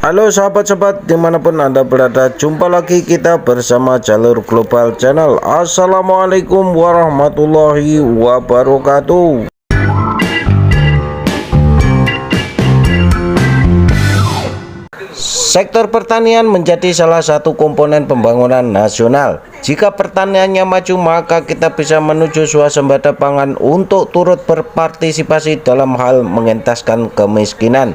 Halo sahabat-sahabat dimanapun Anda berada, jumpa lagi kita bersama Jalur Global Channel. Assalamualaikum warahmatullahi wabarakatuh. Sektor pertanian menjadi salah satu komponen pembangunan nasional. Jika pertaniannya maju, maka kita bisa menuju swasembada pangan untuk turut berpartisipasi dalam hal mengentaskan kemiskinan.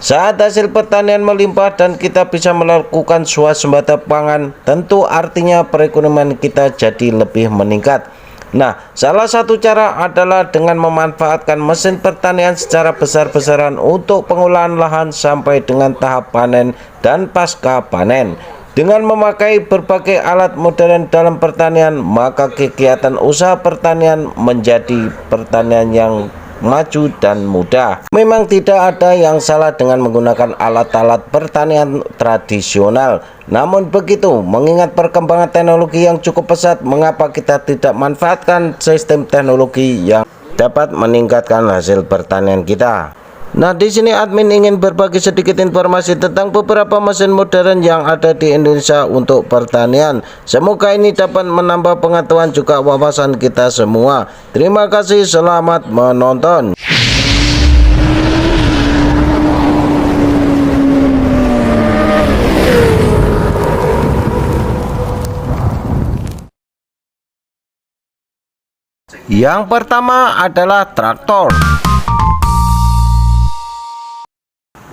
Saat hasil pertanian melimpah dan kita bisa melakukan swasembada pangan, tentu artinya perekonomian kita jadi lebih meningkat. Nah, salah satu cara adalah dengan memanfaatkan mesin pertanian secara besar-besaran untuk pengolahan lahan sampai dengan tahap panen dan pasca panen. Dengan memakai berbagai alat modern dalam pertanian, maka kegiatan usaha pertanian menjadi pertanian yang maju dan mudah. Memang tidak ada yang salah dengan menggunakan alat-alat pertanian tradisional. Namun begitu, mengingat perkembangan teknologi yang cukup pesat, mengapa kita tidak manfaatkan sistem teknologi yang dapat meningkatkan hasil pertanian kita? Nah, di sini admin ingin berbagi sedikit informasi tentang beberapa mesin modern yang ada di Indonesia untuk pertanian. Semoga ini dapat menambah pengetahuan juga wawasan kita semua. Terima kasih, selamat menonton. Yang pertama adalah traktor.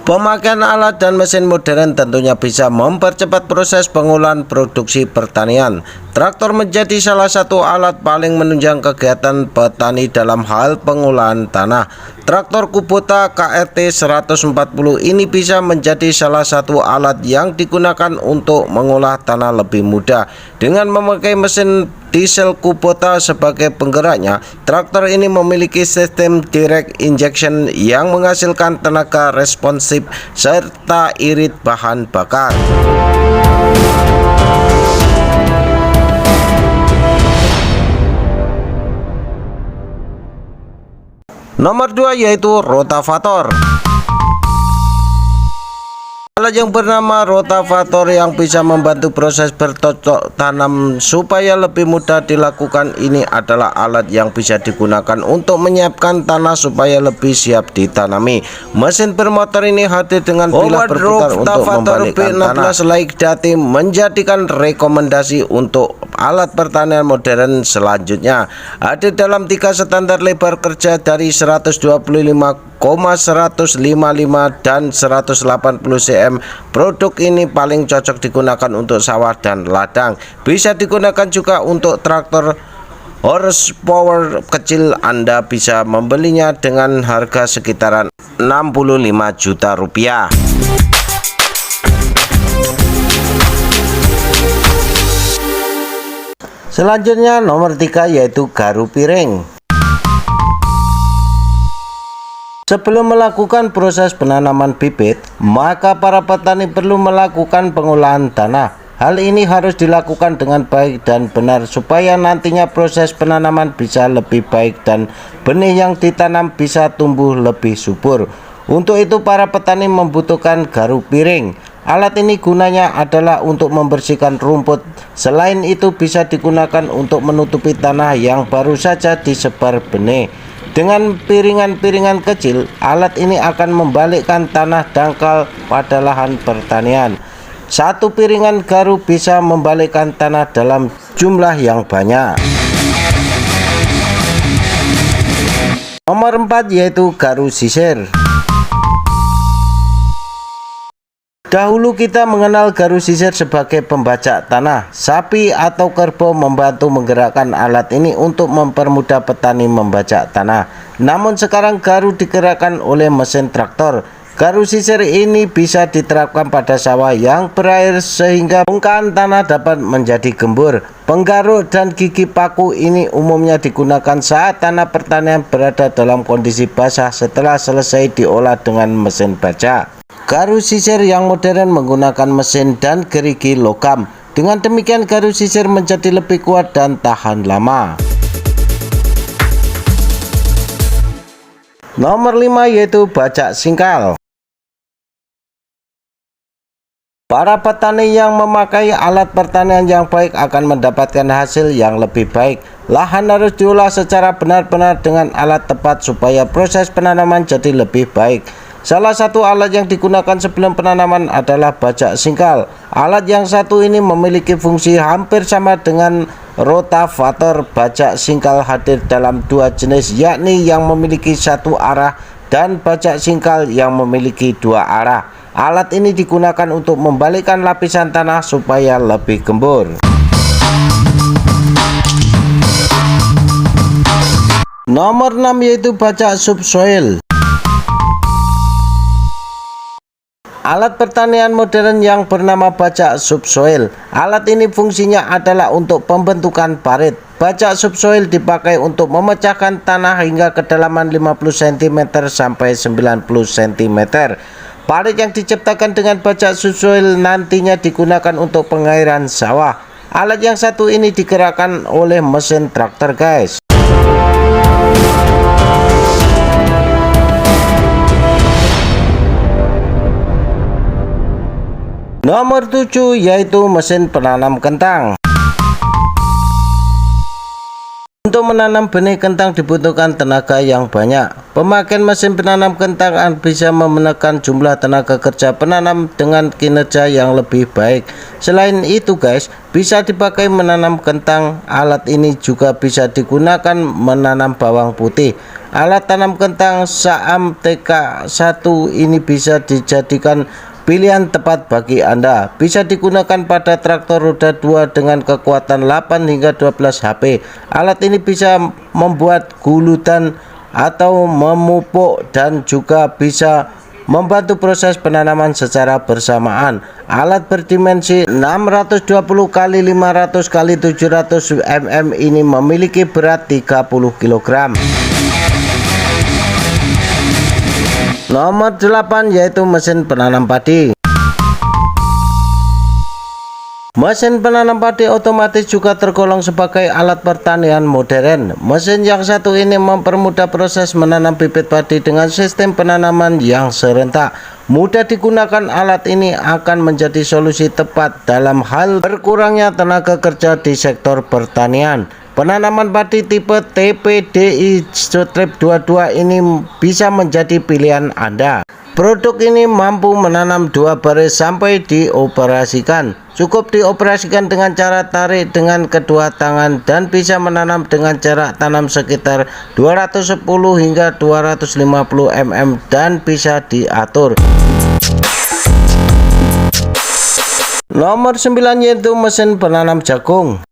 Pemakaian alat dan mesin modern tentunya bisa mempercepat proses pengolahan produksi pertanian. Traktor menjadi salah satu alat paling menunjang kegiatan petani dalam hal pengolahan tanah. Traktor Kubota KRT 140 ini bisa menjadi salah satu alat yang digunakan untuk mengolah tanah lebih mudah. Dengan memakai mesin diesel Kubota sebagai penggeraknya, traktor ini memiliki sistem direct injection yang menghasilkan tenaga responsif serta irit bahan bakar. Nomor 2 yaitu rotavator. Alat yang bernama rotavator yang bisa membantu proses bercocok tanam supaya lebih mudah dilakukan. Ini adalah alat yang bisa digunakan untuk menyiapkan tanah supaya lebih siap ditanami. Mesin bermotor ini hadir dengan bilah berputar untuk membalikkan tanah. Laikdati menjadikan rekomendasi untuk alat pertanian modern selanjutnya. Hadir dalam 3 standar lebar kerja dari 125,155 dan 180 cm. Produk ini paling cocok digunakan untuk sawah dan ladang. Bisa digunakan juga untuk traktor horsepower kecil. Anda bisa membelinya dengan harga sekitaran 65 juta rupiah. Selanjutnya nomor 3 yaitu garu piring. Sebelum melakukan proses penanaman bibit, maka para petani perlu melakukan pengolahan tanah. Hal ini harus dilakukan dengan baik dan benar supaya nantinya proses penanaman bisa lebih baik dan benih yang ditanam bisa tumbuh lebih subur. Untuk itu para petani membutuhkan garu piring. Alat ini gunanya adalah untuk membersihkan rumput. Selain itu bisa digunakan untuk menutupi tanah yang baru saja disebar benih. Dengan piringan-piringan kecil, alat ini akan membalikkan tanah dangkal pada lahan pertanian. Satu piringan garu bisa membalikkan tanah dalam jumlah yang banyak. Nomor 4 yaitu garu sisir. Dahulu kita mengenal garu sisir sebagai pembajak tanah. Sapi atau kerbau membantu menggerakkan alat ini untuk mempermudah petani membajak tanah. Namun sekarang garu digerakkan oleh mesin traktor. Garu sisir ini bisa diterapkan pada sawah yang berair sehingga bongkahan tanah dapat menjadi gembur. Penggaruk dan gigi paku ini umumnya digunakan saat tanah pertanian berada dalam kondisi basah setelah selesai diolah dengan mesin bajak. Garu sisir yang modern menggunakan mesin dan gerigi logam. Dengan demikian garu sisir menjadi lebih kuat dan tahan lama. Nomor 5 yaitu bajak singkal. Para petani yang memakai alat pertanian yang baik akan mendapatkan hasil yang lebih baik. Lahan harus diolah secara benar-benar dengan alat tepat supaya proses penanaman jadi lebih baik. Salah satu alat yang digunakan sebelum penanaman adalah bajak singkal. Alat yang satu ini memiliki fungsi hampir sama dengan rotavator. Bajak singkal hadir dalam dua jenis, yakni yang memiliki satu arah dan bajak singkal yang memiliki dua arah. Alat ini digunakan untuk membalikkan lapisan tanah supaya lebih gembur. Nomor 6 yaitu bajak subsoil. Alat pertanian modern yang bernama bajak subsoil. Alat ini fungsinya adalah untuk pembentukan parit. Bajak subsoil dipakai untuk memecahkan tanah hingga kedalaman 50 cm sampai 90 cm. Parit yang diciptakan dengan bajak subsoil nantinya digunakan untuk pengairan sawah. Alat yang satu ini digerakkan oleh mesin traktor, guys. Nomor 7 yaitu mesin penanam kentang. Untuk menanam benih kentang dibutuhkan tenaga yang banyak. Pemakaian mesin penanam kentang bisa menekan jumlah tenaga kerja penanam dengan kinerja yang lebih baik. Selain itu, guys, bisa dipakai menanam kentang. Alat ini juga bisa digunakan menanam bawang putih. Alat tanam kentang Saam TK1 ini bisa dijadikan pilihan tepat bagi Anda. Bisa digunakan pada traktor roda 2 dengan kekuatan 8 hingga 12 HP. Alat ini bisa membuat gulutan atau memupuk dan juga bisa membantu proses penanaman secara bersamaan. Alat berdimensi 620 x 500 x 700 mm ini memiliki berat 30 kg. Nomor 8 yaitu mesin penanam padi. Mesin penanam padi otomatis juga tergolong sebagai alat pertanian modern. Mesin yang satu ini mempermudah proses menanam bibit padi dengan sistem penanaman yang serentak. Mudah digunakan, alat ini akan menjadi solusi tepat dalam hal berkurangnya tenaga kerja di sektor pertanian. Penanaman padi tipe TPDI Strip 22 ini bisa menjadi pilihan Anda. Produk ini mampu menanam 2 baris sampai dioperasikan. Cukup dioperasikan dengan cara tarik dengan kedua tangan dan bisa menanam dengan jarak tanam sekitar 210 hingga 250 mm dan bisa diatur. Nomor 9 yaitu mesin penanam jagung.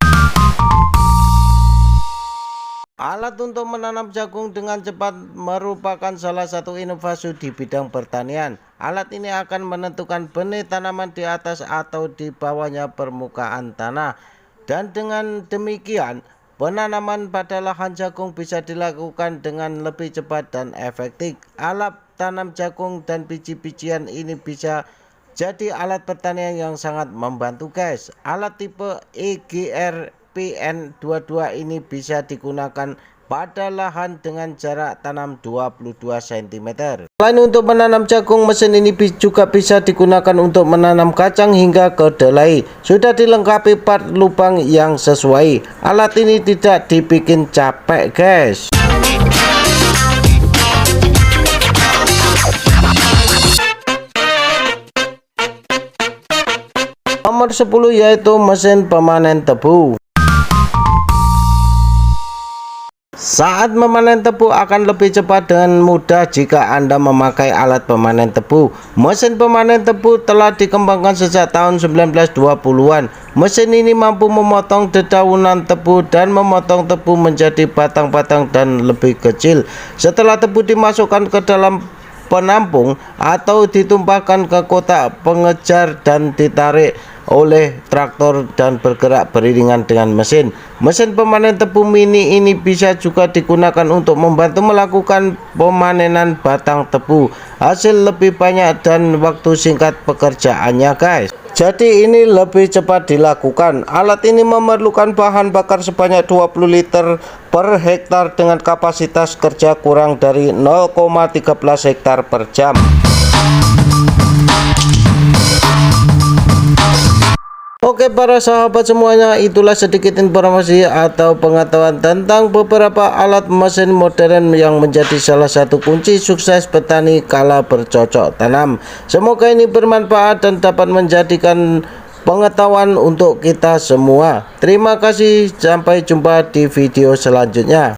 Alat untuk menanam jagung dengan cepat merupakan salah satu inovasi di bidang pertanian. Alat ini akan menentukan benih tanaman di atas atau di bawahnya permukaan tanah. Dan dengan demikian, penanaman pada lahan jagung bisa dilakukan dengan lebih cepat dan efektif. Alat tanam jagung dan biji-bijian ini bisa jadi alat pertanian yang sangat membantu, guys. Alat tipe EGR PN22 ini bisa digunakan pada lahan dengan jarak tanam 22 cm. Selain untuk menanam jagung, mesin ini juga bisa digunakan untuk menanam kacang hingga kedelai. Sudah dilengkapi part lubang yang sesuai. Alat ini tidak dibikin capek, guys. Nomor 10 yaitu mesin pemanen tebu. Saat memanen tebu akan lebih cepat dan mudah jika Anda memakai alat pemanen tebu. Mesin pemanen tebu telah dikembangkan sejak tahun 1920-an. Mesin ini mampu memotong dedaunan tebu dan memotong tebu menjadi batang-batang dan lebih kecil. Setelah tebu dimasukkan ke dalam penampung atau ditumpahkan ke kotak pengejar dan ditarik oleh traktor dan bergerak beriringan dengan mesin. Mesin pemanen tebu mini ini bisa juga digunakan untuk membantu melakukan pemanenan batang tebu. Hasil lebih banyak dan waktu singkat pekerjaannya, guys. Jadi ini lebih cepat dilakukan. Alat ini memerlukan bahan bakar sebanyak 20 liter per hektar dengan kapasitas kerja kurang dari 0,13 hektar per jam. Oke para sahabat semuanya, itulah sedikit informasi atau pengetahuan tentang beberapa alat mesin modern yang menjadi salah satu kunci sukses petani kala bercocok tanam. Semoga ini bermanfaat dan dapat menjadikan pengetahuan untuk kita semua. Terima kasih, sampai jumpa di video selanjutnya.